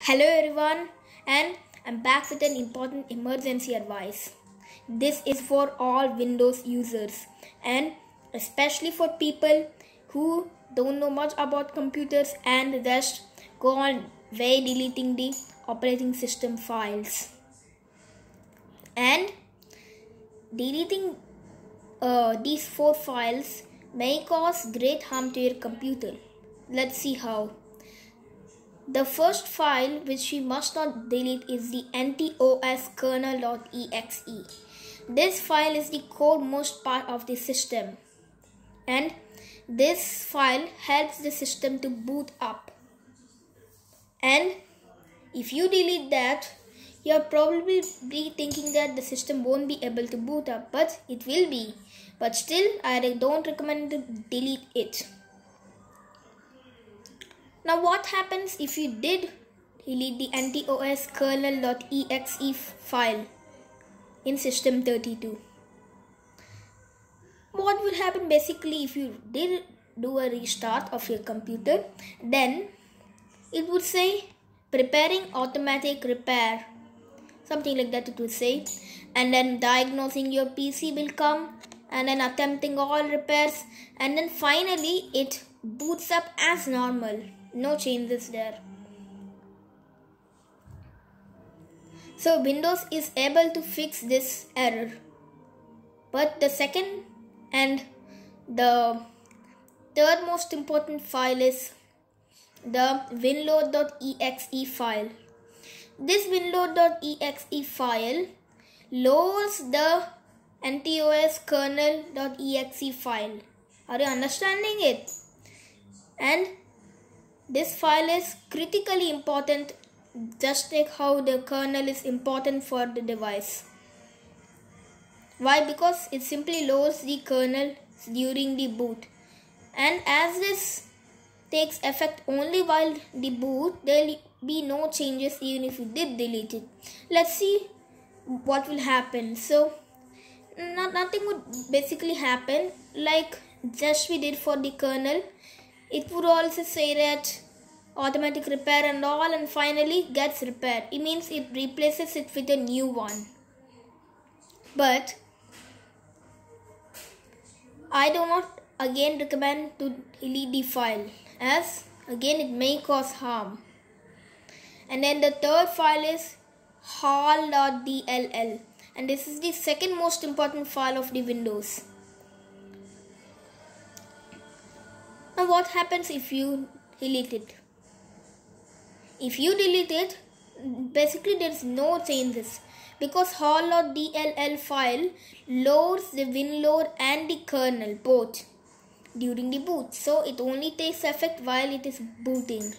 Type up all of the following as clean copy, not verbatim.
Hello everyone, and I'm back with an important emergency advice. This is for all Windows users and especially for people who don't know much about computers and just go on way deleting the operating system files. And deleting these 4 files may cause great harm to your computer. Let's see how. The first file which we must not delete is the NTOS kernel.exe. This file is the core-most part of the system, and this file helps the system to boot up. And if you delete that, you're probably thinking that the system won't be able to boot up, but it will be. But still, I don't recommend to delete it. Now what happens if you did delete the NTOS kernel.exe file in system32? What will happen basically if you did do a restart of your computer? Then it would say preparing automatic repair, something like that it would say, and then diagnosing your PC will come, and then attempting all repairs, and then finally it boots up as normal. No changes there. So Windows is able to fix this error. But the second and the third most important file is the winload.exe file. This winload.exe file lowers the NTOS kernel.exe file. Are you understanding it? And this file is critically important, just like how the kernel is important for the device. Why? Because it simply lowers the kernel during the boot. And as this takes effect only while the boot, there will be no changes even if you did delete it. Let's see what will happen. So, nothing would basically happen like just we did for the kernel. It would also say that automatic repair and all, and finally gets repaired. It means it replaces it with a new one. But I do not again recommend to delete the file, as again it may cause harm. And then the third file is hal.dll, and this is the second most important file of the Windows. Now what happens if you delete it? If you delete it, basically there is no changes, because hal.dll file loads the winload and the kernel both during the boot. So it only takes effect while it is booting.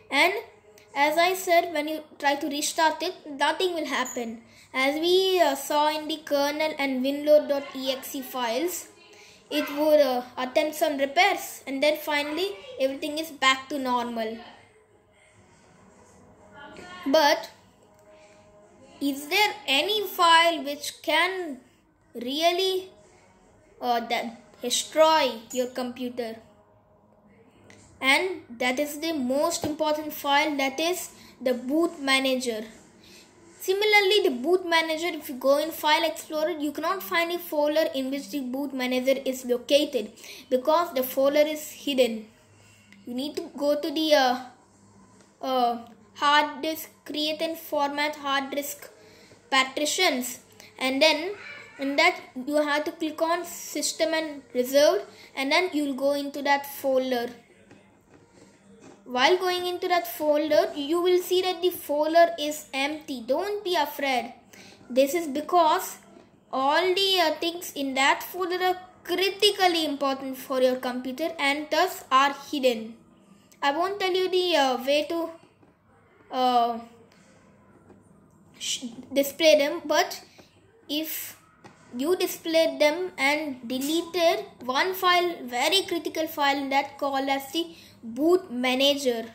And as I said, when you try to restart it, nothing will happen. As we saw in the kernel and winload.exe files, it would attempt some repairs, and then finally everything is back to normal. But is there any file which can really destroy your computer? And that is the most important file, that is the boot manager. Similarly, the boot manager, if you go in File Explorer, you cannot find a folder in which the boot manager is located, because the folder is hidden. You need to go to the hard disk, create and format hard disk partitions, and then in that you have to click on system and reserved, and then you will go into that folder. While going into that folder, you will see that the folder is empty. Don't be afraid. This is because all the things in that folder are critically important for your computer and thus are hidden. I won't tell you the way to display them, but if you displayed them and deleted one file, very critical file, that called as the boot manager,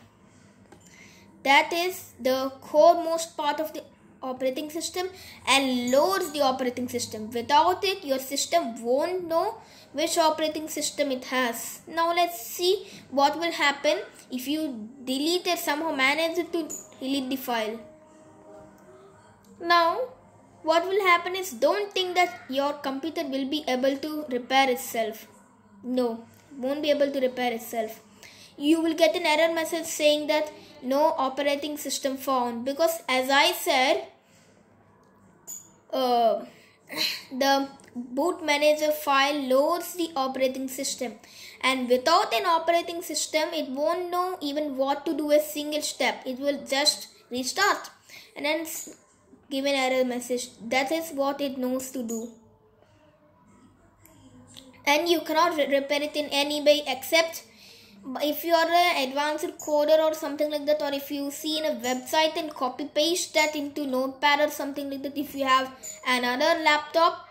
that is the core most part of the operating system and loads the operating system. Without it, your system won't know which operating system it has. Now let's see what will happen if you delete it, somehow manage to delete the file. Now what will happen is, don't think that your computer will be able to repair itself. No, it won't be able to repair itself. You will get an error message saying that no operating system found, because as I said, the boot manager file loads the operating system, and without an operating system it won't know even what to do a single step. It will just restart and then give an error message. That is what it knows to do, and you cannot repair it in any way except if you are an advanced coder or something like that, or if you see in a website and copy paste that into Notepad or something like that. If you have another laptop,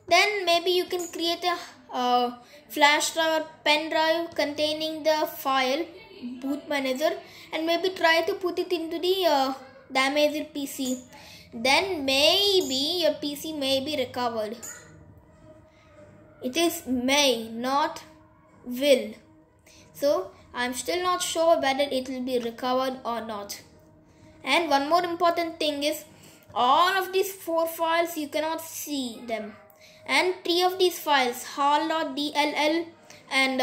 then maybe you can create a flash drive or pen drive containing the file boot manager, and maybe try to put it into the damaged PC. Then maybe your PC may be recovered. It is may, not will. So I'm still not sure whether it will be recovered or not. And one more important thing is, all of these 4 files you cannot see them, and 3 of these files, hal.dll and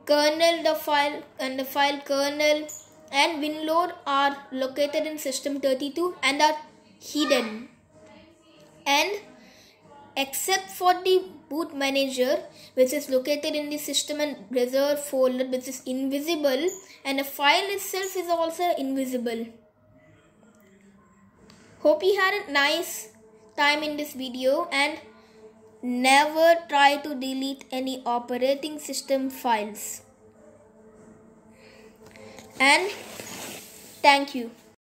kernel, the file kernel and winload, are located in system32 and are hidden. And except for the boot manager, which is located in the system and reserved folder, which is invisible, and the file itself is also invisible. Hope you had a nice time in this video, and never try to delete any operating system files. And thank you.